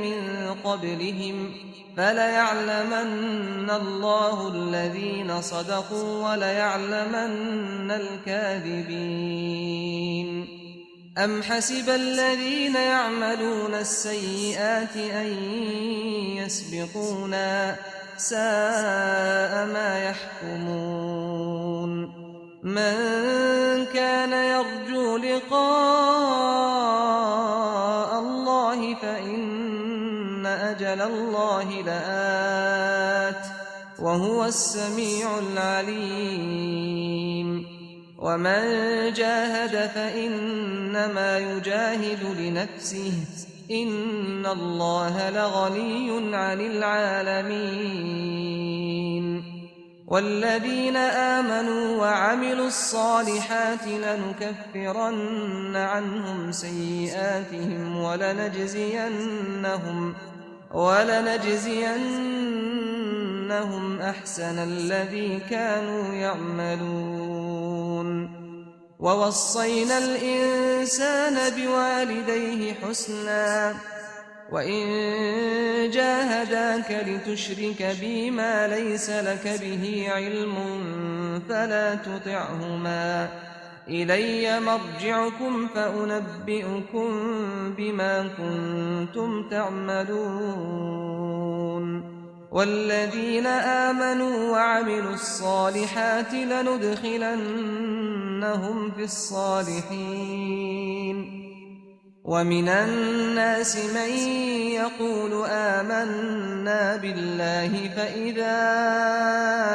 من قبلهم فليعلمن الله الذين صدقوا وليعلمن الكاذبين। أم حسب الذين يعملون السيئات أن يسبقونا ساء ما يحكمون۔ من كان يرجو لقاء الله فإن أجل الله لآت وهو السميع العليم۔ ومن جاهد فإنما يجاهد لنفسه إن الله لغني عن العالمين۔ والذين آمنوا وعملوا الصالحات لنكفرن عنهم سيئاتهم ولنجزينهم أحسن الذي كانوا يعملون۔ ووصينا الإنسان بوالديه حسنا وإن جاهداك لتشرك بي ما ليس لك به علم فلا تطعهما إلي مرجعكم فأنبئكم بما كنتم تعملون۔ والذين آمنوا وعملوا الصالحات لندخلنهم في الصالحين۔ ومن الناس من يقول آمنا بالله فإذا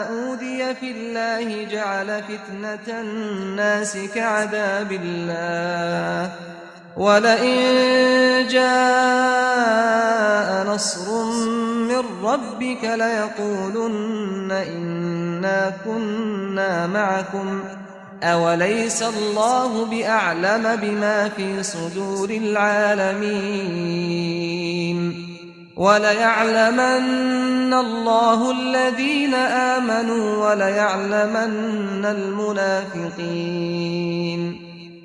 أوذي في الله جعل فتنة الناس كعذاب الله ولئن جاء نصر من ربك ليقولن إنا كنا معكم أوليس الله بأعلم بما في صدور العالمين۔ وليعلمن الله الذين آمنوا وليعلمن المنافقين۔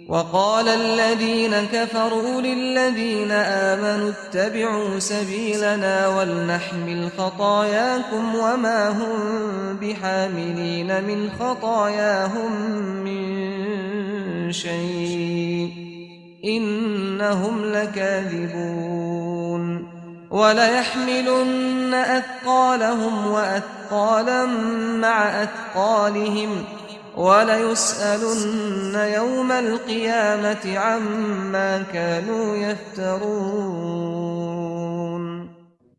وقال الذين كفروا للذين آمنوا اتبعوا سبيلنا ولنحمل خطاياكم وما هم بحاملين من خطاياهم من شيء إنهم لكاذبون۔ وليحملن أثقالهم وأثقالا مع أثقالهم وليسألن يوم القيامة عما كانوا يفترون۔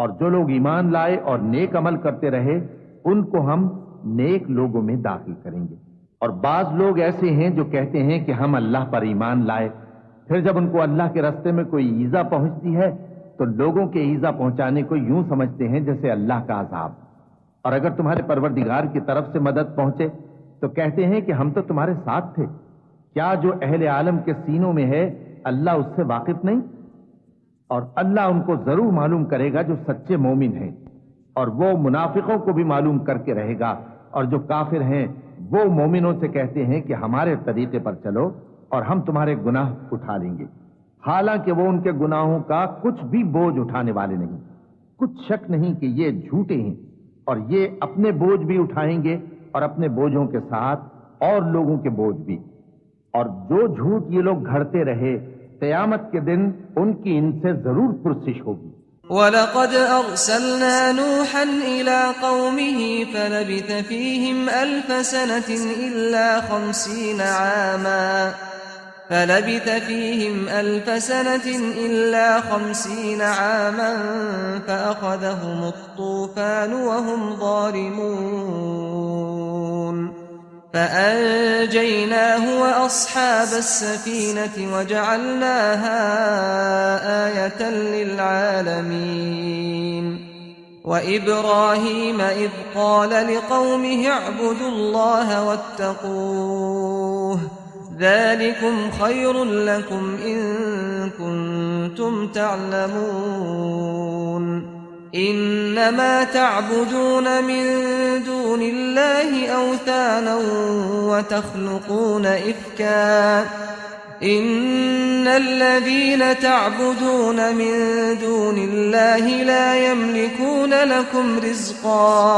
اور جو لوگ ایمان لائے اور نیک عمل کرتے رہے ان کو ہم نیک لوگوں میں داخل کریں گے۔ اور بعض لوگ ایسے ہیں جو کہتے ہیں کہ ہم اللہ پر ایمان لائے، پھر جب ان کو اللہ کے راستے میں کوئی ایذا پہنچتی ہے تو لوگوں کے ایذا پہنچانے کو یوں سمجھتے ہیں جیسے اللہ کا عذاب، اور اگر تمہارے پروردگار کی طرف سے مدد پہنچے تو کہتے ہیں کہ ہم تو تمہارے ساتھ تھے۔ کیا جو اہل عالم کے سینوں میں ہے اللہ اس سے واقف نہیں؟ اور اللہ ان کو ضرور معلوم کرے گا جو سچے مومن ہیں، اور وہ منافقوں کو بھی معلوم کر کے رہے گا، اور جو کافر ہیں وہ مومنوں سے کہتے ہیں کہ ہمارے طریقے پر چلو اور ہم تمہارے گناہ اٹھا لیں گے، حالانکہ وہ ان کے گناہوں کا کچھ بھی بوجھ اٹھانے والے نہیں۔ کچھ شک نہیں کہ یہ جھوٹے ہیں، اور یہ اپنے بوجھ بھی اٹھائیں گے اور اپنے بوجھوں کے ساتھ اور لوگوں کے بوجھ بھی۔ اور جو جھوٹ یہ لوگ گھڑتے رہے قیامت کے دن ان کی ان سے ضرور پرسش ہوگی۔ وَلَقَدْ أَرْسَلْنَا نُوحًا إِلَىٰ قَوْمِهِ فَلَبِثَ فِيهِمْ أَلْفَ سَنَةٍ إِلَّا 50 عَامًا فَأَخَذَهُمُ الطُّوفَانُ وَهُمْ ظَالِمُونَ فَأَنجَيْنَاهُ وَأَصْحَابَ السَّفِينَةِ وَجَعَلْنَاهَا آيَةً لِّلْعَالَمِينَ وَإِبْرَاهِيمَ إِذْ قَالَ لِقَوْمِهِ اعْبُدُوا اللَّهَ وَاتَّقُوهُ ذَلِكُمْ خَيْرٌ لَّكُمْ إِن كُنتُمْ تَعْلَمُونَ إِنَّمَا تَعْبُدُونَ مِن دُونِ اللَّهِ أَوْثَانًا وَتَخْلُقُونَ إِفْكًا إِنَّ الَّذِينَ تَعْبُدُونَ مِن دُونِ اللَّهِ لَا يَمْلِكُونَ لَكُمْ رِزْقًا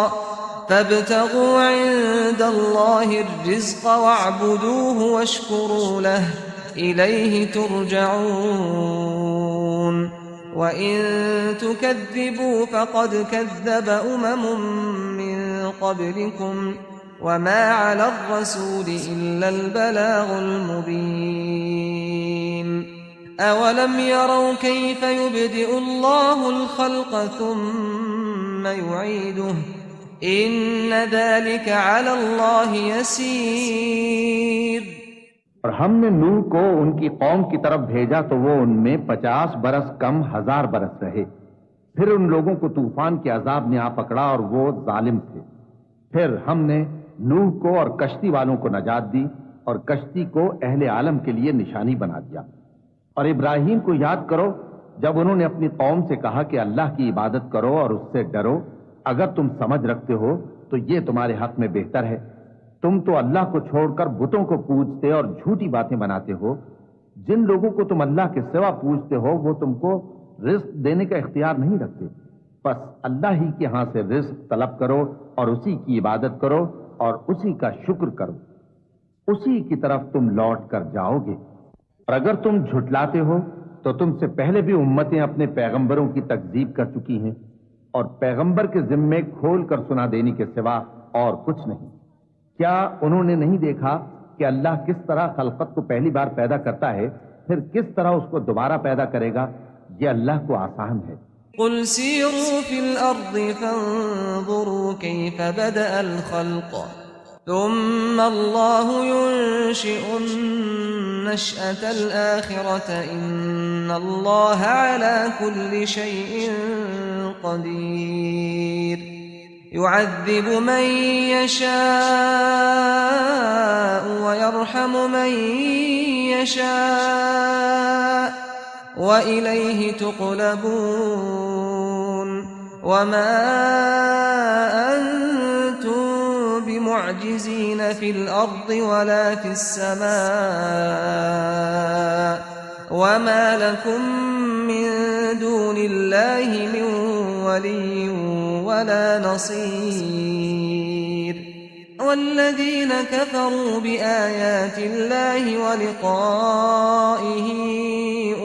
فَابْتَغُوا عِندَ اللَّهِ الرِّزْقَ وَاعْبُدُوهُ وَاشْكُرُوا لَهُ إِلَيْهِ تُرْجَعُونَ وَإِن تُكَذِّبُوا فَقَدْ كَذَّبَ مِن قَبْلِكُمْ وَمَا عَلَى الرَّسُولِ إِلَّا الْبَلَاغُ الْمُبِينُ أَوَلَمْ يَرَوْا كَيْفَ يُبْدِئُ اللَّهُ الْخَلْقَ ثُمَّ يُعِيدُهُ إِنَّ ذَلِكَ عَلَى اللَّهِ يَسِيرٌ۔ اور ہم نے نوح کو ان کی قوم کی طرف بھیجا تو وہ ان میں 50 برس کم 1000 برس رہے، پھر ان لوگوں کو طوفان کے عذاب نے آ پکڑا اور وہ ظالم تھے۔ پھر ہم نے نوح کو اور کشتی والوں کو نجات دی اور کشتی کو اہل عالم کے لیے نشانی بنا دیا۔ اور ابراہیم کو یاد کرو جب انہوں نے اپنی قوم سے کہا کہ اللہ کی عبادت کرو اور اس سے ڈرو، اگر تم سمجھ رکھتے ہو تو یہ تمہارے حق میں بہتر ہے۔ تم تو اللہ کو چھوڑ کر بتوں کو پوجتے اور جھوٹی باتیں بناتے ہو۔ جن لوگوں کو تم اللہ کے سوا پوجتے ہو وہ تم کو رزق دینے کا اختیار نہیں رکھتے، بس اللہ ہی کے ہاں سے رزق طلب کرو اور اسی کی عبادت کرو اور اسی کا شکر کرو، اسی کی طرف تم لوٹ کر جاؤ گے۔ اور اگر تم جھٹلاتے ہو تو تم سے پہلے بھی امتیں اپنے پیغمبروں کی تکذیب کر چکی ہیں، اور پیغمبر کے ذمے کھول کر سنا دینے کے سوا اور کچھ نہیں۔ کیا انہوں نے نہیں دیکھا کہ اللہ کس طرح خلقت کو پہلی بار پیدا کرتا ہے، پھر کس طرح اس کو دوبارہ پیدا کرے گا؟ یہ اللہ کو آسان ہے۔ قل سیروا فی الارض فانظروا کیف بدأ الخلق ثم اللہ ينشئ النشأة الآخرة ان اللہ علی کل شیء قدیر يعذب من يشاء ويرحم من يشاء وإليه تقلبون وما أنتم بمعجزين في الأرض ولا في السماء وما لكم من دون الله من ولي ولا نصير والذين كفروا بآيات الله ولقائه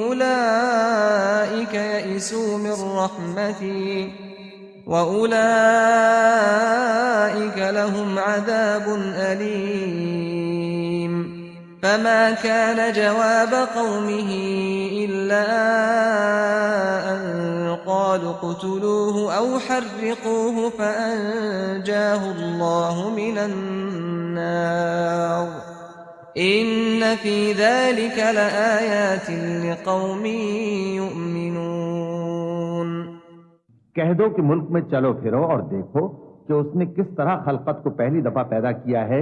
أولئك يئسوا من رحمتي وأولئك لهم عذاب أليم فما كان جواب قومه إلا أن قالوا اقتلوه أو حرقوه فأنجاه الله من النار إن في ذلك لآيات لقوم يؤمنون۔ کہہ دو کہ ملک میں چلو پھرو اور دیکھو کہ اس نے کس طرح خلقت کو پہلی دفعہ پیدا کیا ہے،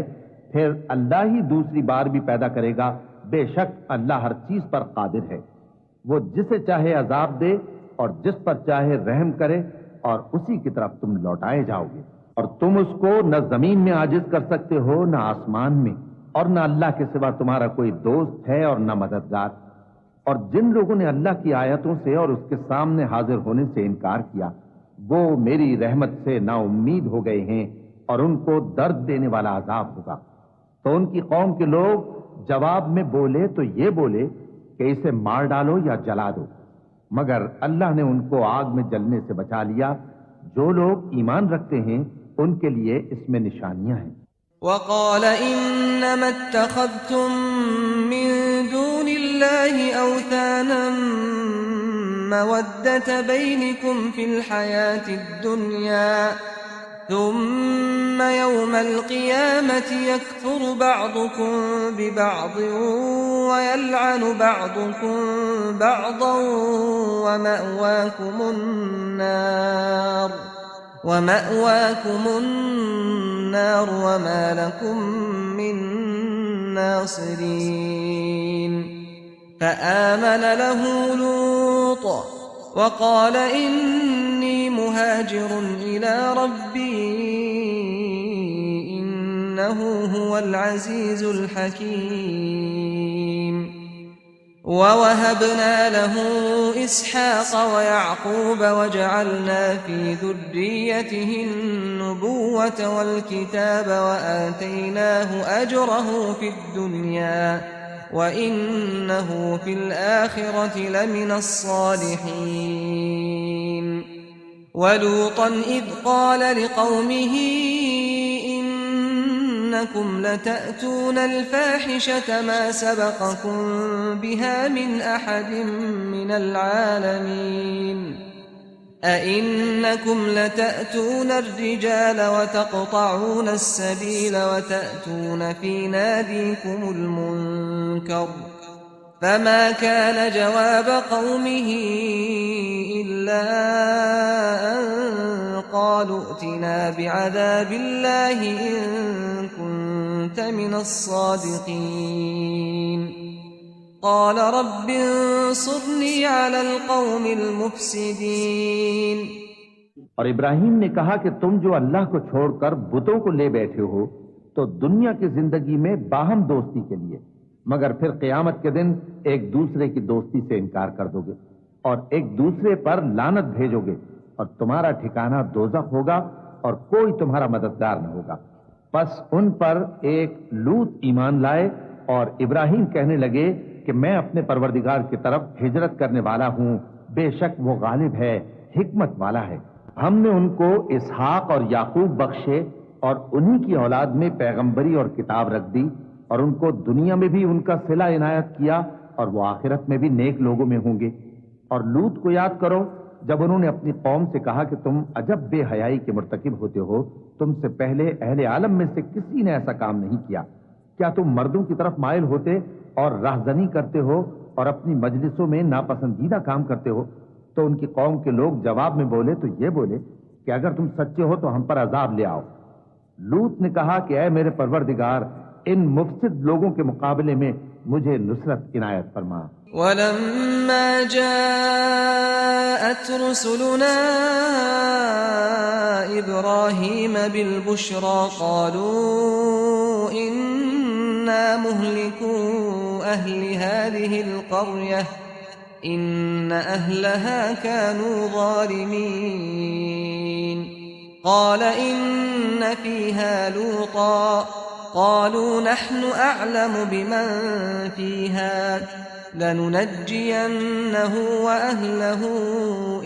پھر اللہ ہی دوسری بار بھی پیدا کرے گا، بے شک اللہ ہر چیز پر قادر ہے۔ وہ جسے چاہے عذاب دے اور جس پر چاہے رحم کرے، اور اسی کی طرف تم لوٹائے جاؤ گے، اور تم اس کو نہ زمین میں عاجز کر سکتے ہو نہ آسمان میں، اور نہ اللہ کے سوا تمہارا کوئی دوست ہے اور نہ مددگار۔ اور جن لوگوں نے اللہ کی آیتوں سے اور اس کے سامنے حاضر ہونے سے انکار کیا، وہ میری رحمت سے نا امید ہو گئے ہیں، اور ان کو درد دینے والا عذاب ہوگا۔ تو ان کی قوم کے لوگ جواب میں بولے تو یہ بولے کہ اسے مار ڈالو یا جلا دو، مگر اللہ نے ان کو آگ میں جلنے سے بچا لیا۔ جو لوگ ایمان رکھتے ہیں ان کے لیے اس میں نشانیاں ہیں۔ وقال إنما اتخذتم من دون الله أوثانا مودة بينكم في الحياة الدنيا ثم يوم القيامة يكفر بعضكم ببعض ويلعن بعضكم بعضا ومأواكم النار وما لكم من ناصرين فآمن له لوط وقال إني مهاجر إلى ربي إنه هو العزيز الحكيم ووهبنا له إسحاق ويعقوب وجعلنا في ذريته النبوة والكتاب وآتيناه أجره في الدنيا وإنه في الآخرة لمن الصالحين ولوطا إذ قال لقومه إنكم لتأتون الفاحشة ما سبقكم بها من أحد من العالمين أئنكم لتأتون الرجال وتقطعون السبيل وتأتون في ناديكم المنكر فما كان جواب قومه إلا أن قالوا ائتنا بعذاب الله إن كنت من الصادقين قال رب انصرني على القوم المفسدين۔ اور ابراہیم نے کہا کہ تم جو اللہ کو چھوڑ کر بتوں کو لے بیٹھے ہو تو دنیا کی زندگی میں باہم دوستی کے لیے، مگر پھر قیامت کے دن ایک دوسرے کی دوستی سے انکار کر دو گے اور ایک دوسرے پر لعنت بھیجو گے، اور تمہارا ٹھکانہ دوزخ ہوگا اور کوئی تمہارا مددگار نہ ہوگا۔ پس ان پر ایک لوط ایمان لائے، اور ابراہیم کہنے لگے کہ میں اپنے پروردگار کی طرف ہجرت کرنے والا ہوں، بے شک وہ غالب ہے، حکمت والا ہے۔ ہم نے ان کو اسحاق اور یعقوب بخشے اور انہی کی اولاد میں پیغمبری اور کتاب رکھ دی، اور ان کو دنیا میں بھی ان کا صلہ عنایت کیا اور وہ آخرت میں بھی نیک لوگوں میں ہوں گے۔ اور لوط کو یاد کرو جب انہوں نے اپنی قوم سے کہا کہ تم عجب بے حیائی کے مرتکب ہوتے ہو، تم سے پہلے اہل عالم میں سے کسی نے ایسا کام نہیں کیا۔ کیا تم مردوں کی طرف مائل ہوتے اور راہزنی کرتے ہو اور اپنی مجلسوں میں ناپسندیدہ کام کرتے ہو؟ تو ان کی قوم کے لوگ جواب میں بولے تو یہ بولے کہ اگر تم سچے ہو تو ہم پر عذاب لے آؤ۔ لوط نے کہا کہ اے میرے پروردگار، ان مفسد لوگوں کے مقابلے میں مجھے نصرت عنایت فرما۔ وَلَمَّا جَاءَتْ رُسُلُنَا إِبْرَاهِيمَ بِالْبُشْرَى قَالُوا إِنَّا مُهْلِكُو أَهْلِ هَذِهِ الْقَرْيَةِ إِنَّ أَهْلَهَا كَانُوا ظَالِمِينَ قَالَ إِنَّ فِيهَا لُوطًا قالوا نحن أعلم بمن فيها لننجينه وأهله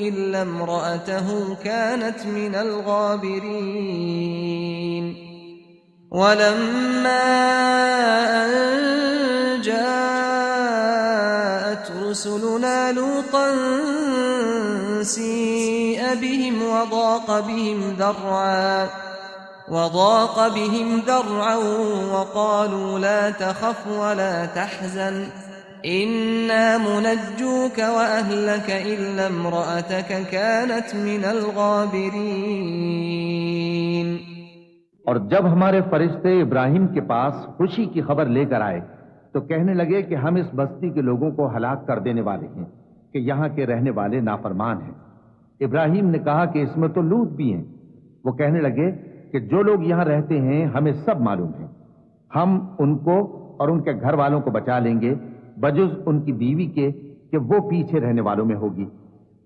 إلا امرأته كانت من الغابرين ولما أن جاءت رسلنا لوطا سيء بهم وضاق بهم ذرعا وقالوا لا تخف ولا تحزن إنا منجوك وأهلك إلا امرأتك كانت من الغابرين۔ اور جب ہمارے فرشتے ابراہیم کے پاس خوشی کی خبر لے کر آئے تو کہنے لگے کہ ہم اس بستی کے لوگوں کو ہلاک کر دینے والے ہیں کہ یہاں کے رہنے والے نافرمان ہیں۔ ابراہیم نے کہا کہ اس میں تو لوط بھی ہیں۔ وہ کہنے لگے کہ جو لوگ یہاں رہتے ہیں ہمیں سب معلوم ہے، ہم ان کو اور ان کے گھر والوں کو بچا لیں گے بجز ان کی بیوی کے کہ وہ پیچھے رہنے والوں میں ہوگی۔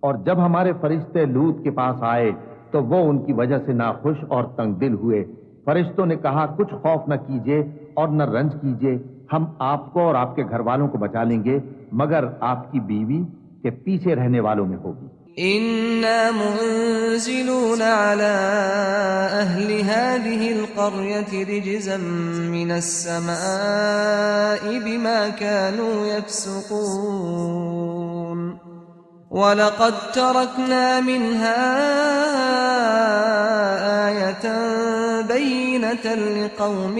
اور جب ہمارے فرشتے لوط کے پاس آئے تو وہ ان کی وجہ سے ناخوش اور تنگ دل ہوئے۔ فرشتوں نے کہا کچھ خوف نہ کیجیے اور نہ رنج کیجیے، ہم آپ کو اور آپ کے گھر والوں کو بچا لیں گے مگر آپ کی بیوی کے پیچھے رہنے والوں میں ہوگی۔ إنا منزلون على أهل هذه القرية رجزا من السماء بما كانوا يفسقون ولقد تركنا منها آية بينة لقوم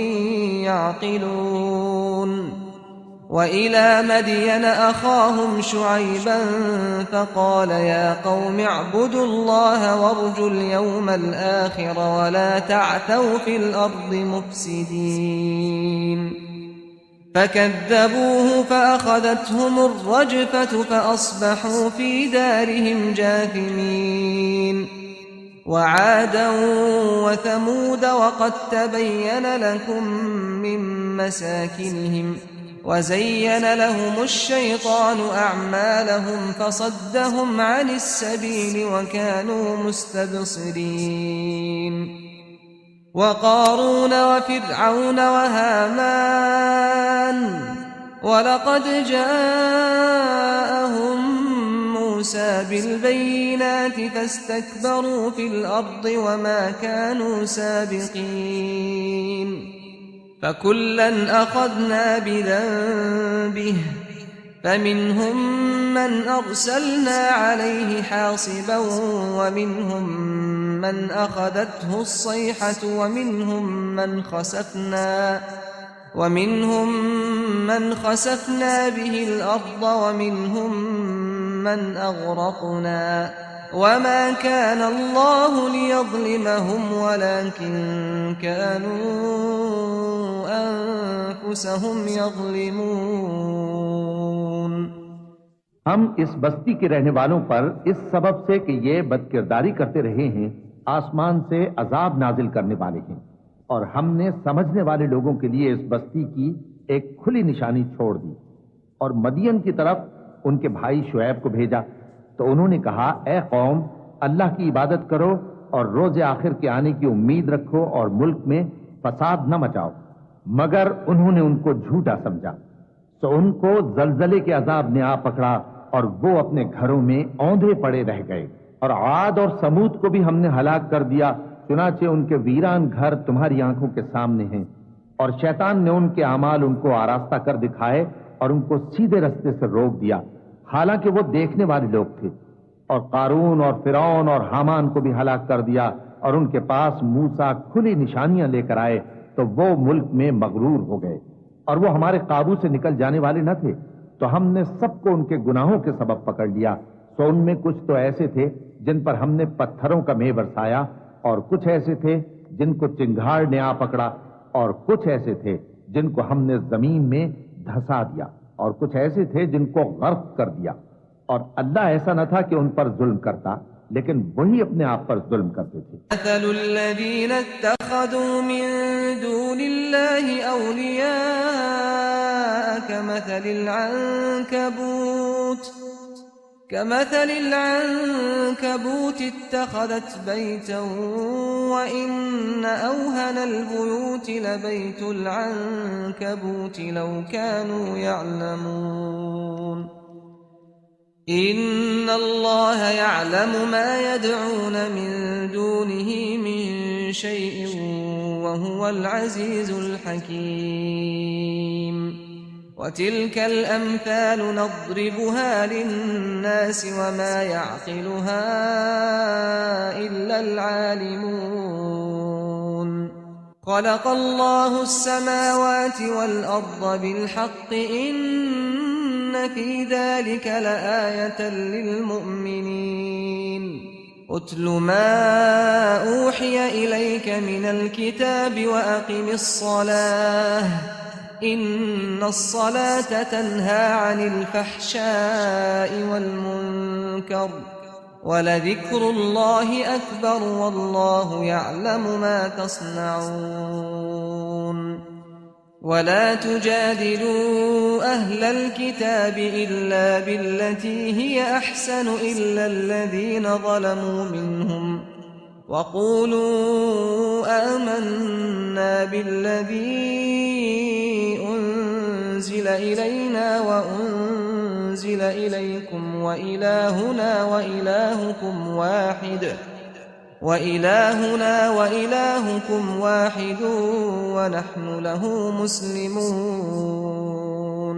يعقلون وإلى مدين أخاهم شعيبا فقال يا قوم اعبدوا الله وارجوا اليوم الآخر ولا تعثوا في الأرض مفسدين فكذبوه فأخذتهم الرجفة فأصبحوا في دارهم جاثمين وعادا وثمود وقد تبين لكم من مساكنهم وزين لهم الشيطان أعمالهم فصدهم عن السبيل وكانوا مستبصرين وقارون وفرعون وهامان ولقد جاءهم موسى بالبينات فاستكبروا في الأرض وما كانوا سابقين فكلا أخذنا بذنبه فمنهم من أرسلنا عليه حاصبا ومنهم من أخذته الصيحة ومنهم من خسفنا به الأرض ومنهم من أغرقنا وما كان الله ليظلمهم ولكن كانوا أنفسهم يظلمون۔ ہم اس بستی کے رہنے والوں پر اس سبب سے کہ یہ بدکرداری کرتے رہے ہیں آسمان سے عذاب نازل کرنے والے ہیں، اور ہم نے سمجھنے والے لوگوں کے لیے اس بستی کی ایک کھلی نشانی چھوڑ دی۔ اور مدین کی طرف ان کے بھائی شعیب کو بھیجا تو انہوں نے کہا اے قوم اللہ کی عبادت کرو اور روز آخر کے آنے کی امید رکھو اور ملک میں فساد نہ مچاؤ، مگر انہوں نے ان کو جھوٹا سمجھا تو ان کو زلزلے کے عذاب نے آ پکڑا اور وہ اپنے گھروں میں اوندھے پڑے رہ گئے۔ اور عاد اور سمود کو بھی ہم نے ہلاک کر دیا، چنانچہ ان کے ویران گھر تمہاری آنکھوں کے سامنے ہیں، اور شیطان نے ان کے اعمال ان کو آراستہ کر دکھائے اور ان کو سیدھے رستے سے روک دیا، حالانکہ وہ دیکھنے والے لوگ تھے۔ اور قارون اور فرعون اور حامان کو بھی ہلاک کر دیا، اور ان کے پاس موسیٰ کھلی نشانیاں لے کر آئے تو وہ ملک میں مغرور ہو گئے، اور وہ ہمارے قابو سے نکل جانے والے نہ تھے، تو ہم نے سب کو ان کے گناہوں کے سبب پکڑ لیا۔ سو ان میں کچھ تو ایسے تھے جن پر ہم نے پتھروں کا مے برسایا، اور کچھ ایسے تھے جن کو چنگھاڑ نے آ پکڑا، اور کچھ ایسے تھے جن کو ہم نے زمین میں دھسا دیا، اور کچھ ایسے تھے جن کو غرق کر دیا۔ اور اللہ ایسا نہ تھا کہ ان پر ظلم کرتا، لیکن وہی اپنے آپ پر ظلم کرتے تھے۔ مثل الذين اتخذوا من دون الله أولياء كمثل العنكبوت اتخذت بيتا وإن أوهن البيوت لبيت العنكبوت لو كانوا يعلمون إن الله يعلم ما يدعون من دونه من شيء وهو العزيز الحكيم وتلك الأمثال نضربها للناس وما يعقلها إلا العالمون خلق الله السماوات والأرض بالحق إن في ذلك لآية للمؤمنين أتل ما أوحي إليك من الكتاب وأقم الصلاة إن الصلاة تنهى عن الفحشاء والمنكر ولذكر الله أكبر والله يعلم ما تصنعون ولا تجادلوا أهل الكتاب إلا بالتي هي أحسن إلا الذين ظلموا منهم وقولوا آمنا بالذي أنزل إلينا وأنزل إليكم وإلهنا وإلهكم واحد ونحن له مسلمون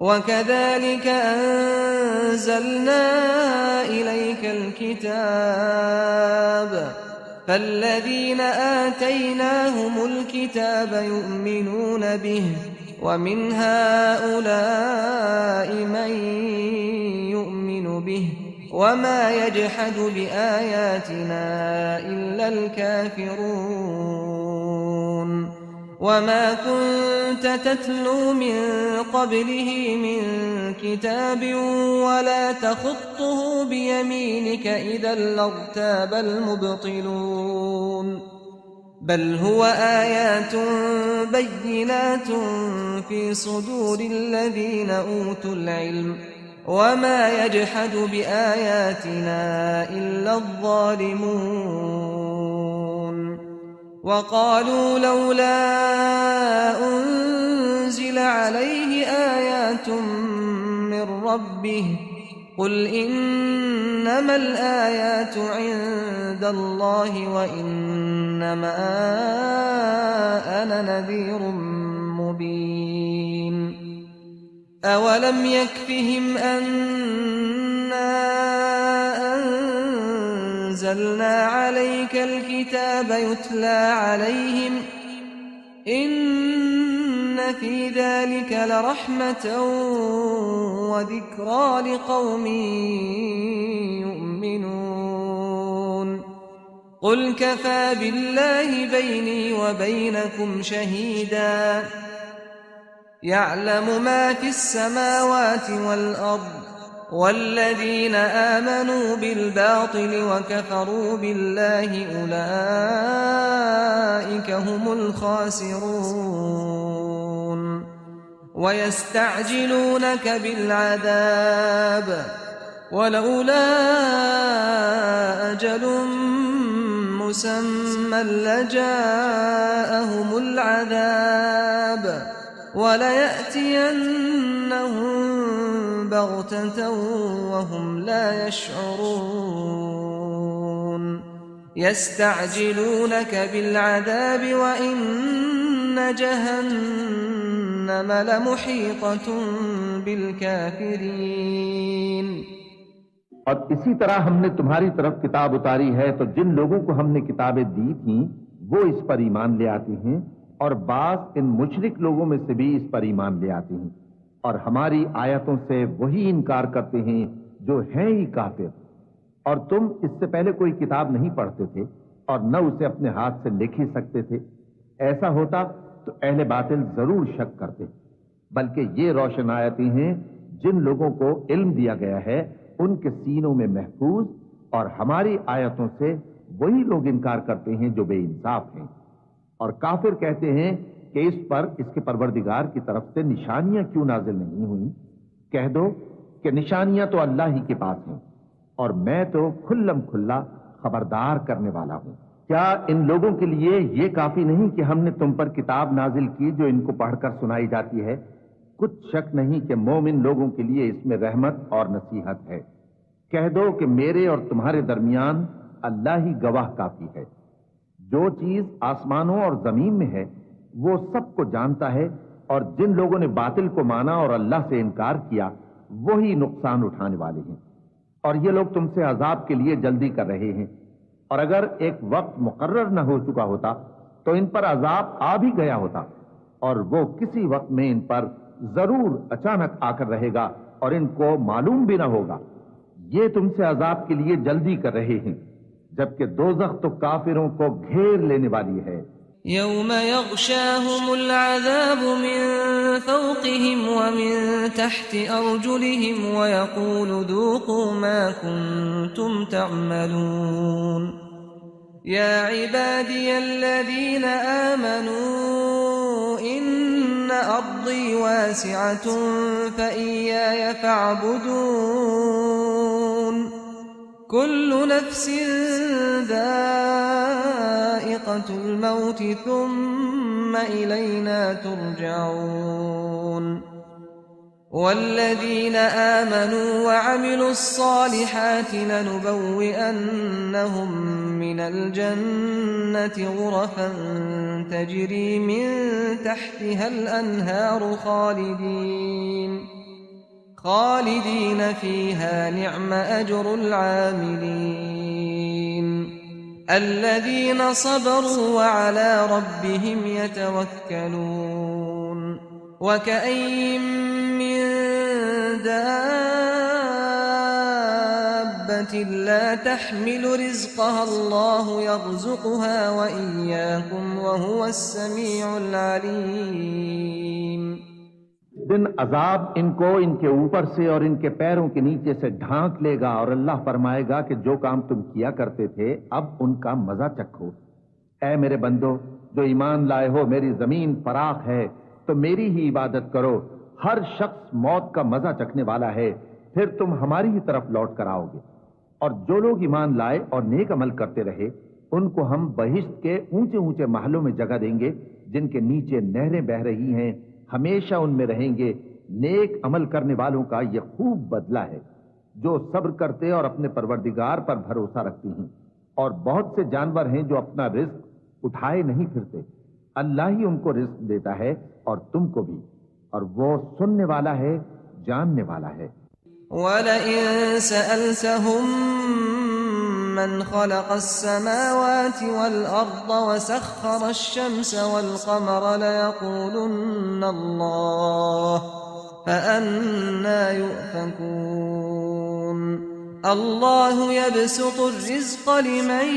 وكذلك أنزلنا إليك الكتاب فالذين آتيناهم الكتاب يؤمنون به ومن هؤلاء من يؤمن به وما يجحد بآياتنا إلا الكافرون وما كنت تتلو من قبله من كتاب ولا تخطه بيمينك إذا لارتاب المبطلون بل هو آيات بينات في صدور الذين أوتوا العلم وما يجحد بآياتنا إلا الظالمون وقالوا لولا أنزل عليه آيات من ربه قل إنما الآيات عند الله وإنما أنا نذير مبين أولم يكفهم أنا أنزلنا عليك الكتاب يتلى عليهم إن في ذلك لرحمة وذكرى لقوم يؤمنون قل كفى بالله بيني وبينكم شهيدا يعلم ما في السماوات والأرض والذين آمنوا بالباطل وكفروا بالله أولئك هم الخاسرون ويستعجلونك بالعذاب ولولا أجل مسمى لجاءهم العذاب وليأتينهم بغتة وهم لا يشعرون يستعجلونك بالعذاب وإن جهنم لمحيطة بالكافرين۔ اور اسی طرح ہم نے تمہاری طرف کتاب اتاری ہے تو جن لوگوں کو ہم نے کتابیں دی تھیں وہ اس پر ایمان لے آتے ہیں، اور بعض ان مشرک لوگوں میں سے بھی اس پر ایمان لے آتے ہیں، اور ہماری آیتوں سے وہی انکار کرتے ہیں جو ہیں ہی کافر۔ اور تم اس سے پہلے کوئی کتاب نہیں پڑھتے تھے اور نہ اسے اپنے ہاتھ سے لکھ ہی سکتے تھے، ایسا ہوتا تو اہل باطل ضرور شک کرتے، بلکہ یہ روشن آیتیں ہیں جن لوگوں کو علم دیا گیا ہے ان کے سینوں میں محفوظ، اور ہماری آیتوں سے وہی لوگ انکار کرتے ہیں جو بے انصاف ہیں۔ اور کافر کہتے ہیں کہ اس پر اس کے پروردگار کی طرف سے نشانیاں کیوں نازل نہیں ہوئیں؟ کہہ دو کہ نشانیاں تو اللہ ہی کے پاس ہیں، اور میں تو کھلم کھلا خبردار کرنے والا ہوں۔ کیا ان لوگوں کے لیے یہ کافی نہیں کہ ہم نے تم پر کتاب نازل کی جو ان کو پڑھ کر سنائی جاتی ہے؟ کچھ شک نہیں کہ مومن لوگوں کے لیے اس میں رحمت اور نصیحت ہے۔ کہہ دو کہ میرے اور تمہارے درمیان اللہ ہی گواہ کافی ہے۔ جو چیز آسمانوں اور زمین میں ہے وہ سب کو جانتا ہے، اور جن لوگوں نے باطل کو مانا اور اللہ سے انکار کیا وہی نقصان اٹھانے والے ہیں۔ اور یہ لوگ تم سے عذاب کے لیے جلدی کر رہے ہیں، اور اگر ایک وقت مقرر نہ ہو چکا ہوتا تو ان پر عذاب آ بھی گیا ہوتا، اور وہ کسی وقت میں ان پر ضرور اچانک آ کر رہے گا اور ان کو معلوم بھی نہ ہوگا۔ یہ تم سے عذاب کے لیے جلدی کر رہے ہیں، جبکہ دوزخ تو کافروں کو گھیر لینے والی ہے۔ يوم يغشاهم العذاب من فوقهم ومن تحت أرجلهم ويقول ذوقوا ما كنتم تعملون يا عبادي الذين آمنوا إن أرضي واسعة فإياي فاعبدون كل نفس ذائقة الموت ثم إلينا ترجعون والذين آمنوا وعملوا الصالحات لنبوئنهم من الجنة غرفا تجري من تحتها الأنهار خالدين فيها نعم أجر العاملين الذين صبروا وعلى ربهم يتوكلون وكأين من دابة لا تحمل رزقها الله يرزقها وإياكم وهو السميع العليم۔ دن عذاب ان کو ان کے اوپر سے اور ان کے پیروں کے نیچے سے ڈھانک لے گا، اور اللہ فرمائے گا کہ جو کام تم کیا کرتے تھے اب ان کا مزہ چکھو۔ اے میرے بندو جو ایمان لائے ہو، میری زمین فراخ ہے تو میری ہی عبادت کرو۔ ہر شخص موت کا مزہ چکھنے والا ہے، پھر تم ہماری ہی طرف لوٹ کر آؤ گے۔ اور جو لوگ ایمان لائے اور نیک عمل کرتے رہے ان کو ہم بہشت کے اونچے اونچے محلوں میں جگہ دیں گے جن کے نیچے نہریں بہہ رہی ہیں، ہمیشہ ان میں رہیں گے۔ نیک عمل کرنے والوں کا یہ خوب بدلہ ہے جو صبر کرتے اور اپنے پروردگار پر بھروسہ رکھتے ہیں۔ اور بہت سے جانور ہیں جو اپنا رزق اٹھائے نہیں پھرتے، اللہ ہی ان کو رزق دیتا ہے اور تم کو بھی، اور وہ سننے والا ہے، جاننے والا ہے۔ وَلَئِن سَأَلْتَهُم مَّنْ خَلَقَ السَّمَاوَاتِ وَالْأَرْضَ وَسَخَّرَ الشَّمْسَ وَالْقَمَرَ لَيَقُولُنَّ اللَّهُ فَأَنَّىٰ يُؤْفَكُونَ اللَّهُ يَبْسُطُ الرِّزْقَ لِمَن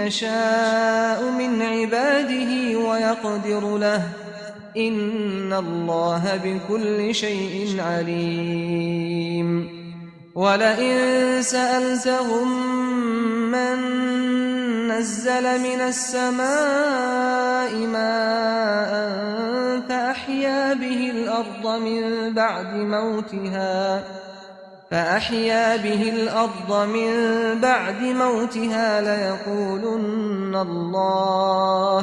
يَشَاءُ مِنْ عِبَادِهِ وَيَقْدِرُ لَهُ إِنَّ اللَّهَ بِكُلِّ شَيْءٍ عَلِيمٌ وَلَئِن سَأَلْتَهُم مَّن نَّزَّلَ مِنَ السَّمَاءِ مَاءً فَأَحْيَا بِهِ الْأَرْضَ مِن بَعْدِ مَوْتِهَا لَيَقُولُنَّ اللَّهُ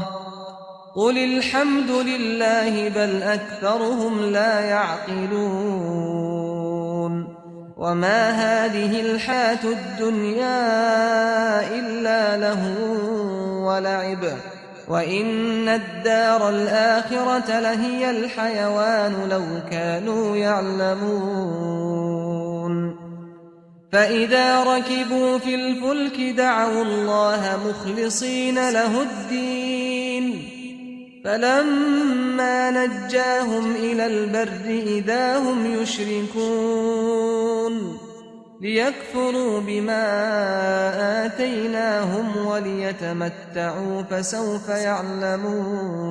قُلِ الْحَمْدُ لِلَّهِ بَلْ أَكْثَرُهُمْ لَا يَعْقِلُونَ وما هذه الحياة الدنيا إلا لهو ولعب وإن الدار الآخرة لهي الحيوان لو كانوا يعلمون فإذا ركبوا في الفلك دعوا الله مخلصين له الدين فلما نجاهم إلى البر إذا هم يشركون ليكفروا بما آتيناهم وليتمتعوا فسوف يعلمون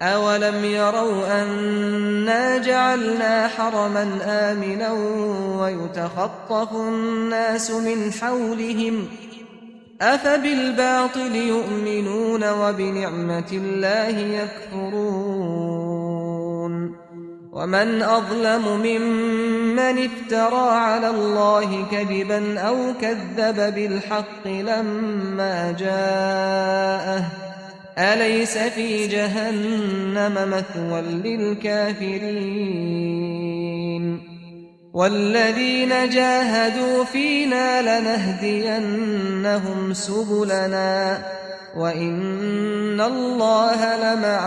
أولم يروا أنا جعلنا حرما آمنا ويتخطف الناس من حولهم أفبالباطل يؤمنون وبنعمة الله يكفرون ومن أظلم ممن افترى على الله كذبا أو كذب بالحق لما جاءه أليس في جهنم مثوى للكافرين والذين جاهدوا فينا لنهدينهم سبلنا وإن الله لمع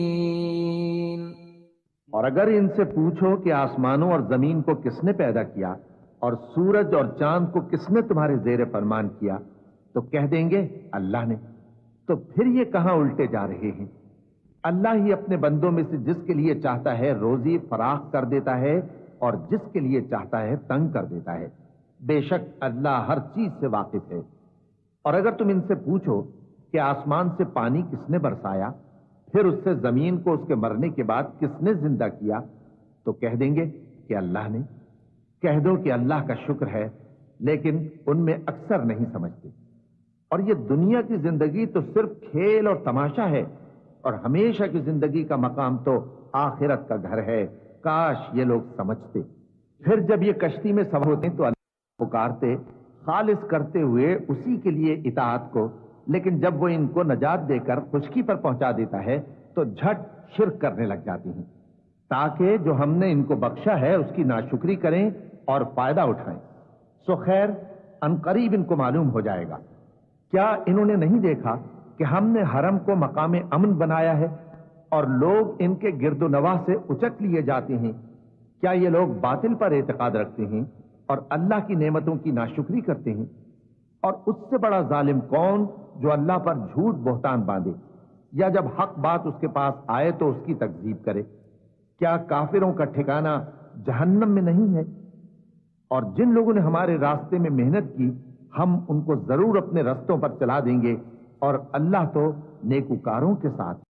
المحسنين اور اگر ان سے پوچھو کہ آسمانوں اور زمین کو کس نے پیدا کیا اور سورج اور چاند کو کس نے تمہارے زیر فرمان کیا تو کہہ دیں گے اللہ نے. تو پھر یہ کہاں الٹے جا رہے ہیں؟ اللہ ہی اپنے بندوں میں سے جس کے لیے چاہتا ہے روزی فراخ کر دیتا ہے اور جس کے لیے چاہتا ہے تنگ کر دیتا ہے. بے شک اللہ ہر چیز سے واقف ہے. اور اگر تم ان سے پوچھو کہ آسمان سے پانی کس نے برسایا پھر اس سے زمین کو اس کے مرنے کے بعد کس نے زندہ کیا تو کہہ دیں گے کہ اللہ نے. کہہ دو کہ اللہ کا شکر ہے لیکن ان میں اکثر نہیں سمجھتے. اور یہ دنیا کی زندگی تو صرف کھیل اور تماشا ہے اور ہمیشہ کی زندگی کا مقام تو آخرت کا گھر ہے. کاش یہ لوگ سمجھتے. پھر جب یہ کشتی میں سوار ہوتے تو اللہ پکارتے خالص کرتے ہوئے اسی کے لیے اطاعت کو، لیکن جب وہ ان کو نجات دے کر خشکی پر پہنچا دیتا ہے تو جھٹ شرک کرنے لگ جاتی ہیں تاکہ جو ہم نے ان کو بخشا ہے اس کی ناشکری کریں اور فائدہ اٹھائیں. سو خیر عنقریب ان کو معلوم ہو جائے گا. کیا انہوں نے نہیں دیکھا کہ ہم نے حرم کو مقام امن بنایا ہے اور لوگ ان کے گرد و نواح سے اچک لیے جاتے ہیں؟ کیا یہ لوگ باطل پر اعتقاد رکھتے ہیں اور اللہ کی نعمتوں کی ناشکری کرتے ہیں؟ اور اس سے بڑا ظالم کون جو اللہ پر جھوٹ بہتان باندھے یا جب حق بات اس کے پاس آئے تو اس کی تکذیب کرے؟ کیا کافروں کا ٹھکانہ جہنم میں نہیں ہے؟ اور جن لوگوں نے ہمارے راستے میں محنت کی ہم ان کو ضرور اپنے رستوں پر چلا دیں گے اور اللہ تو نیکوکاروں کے ساتھ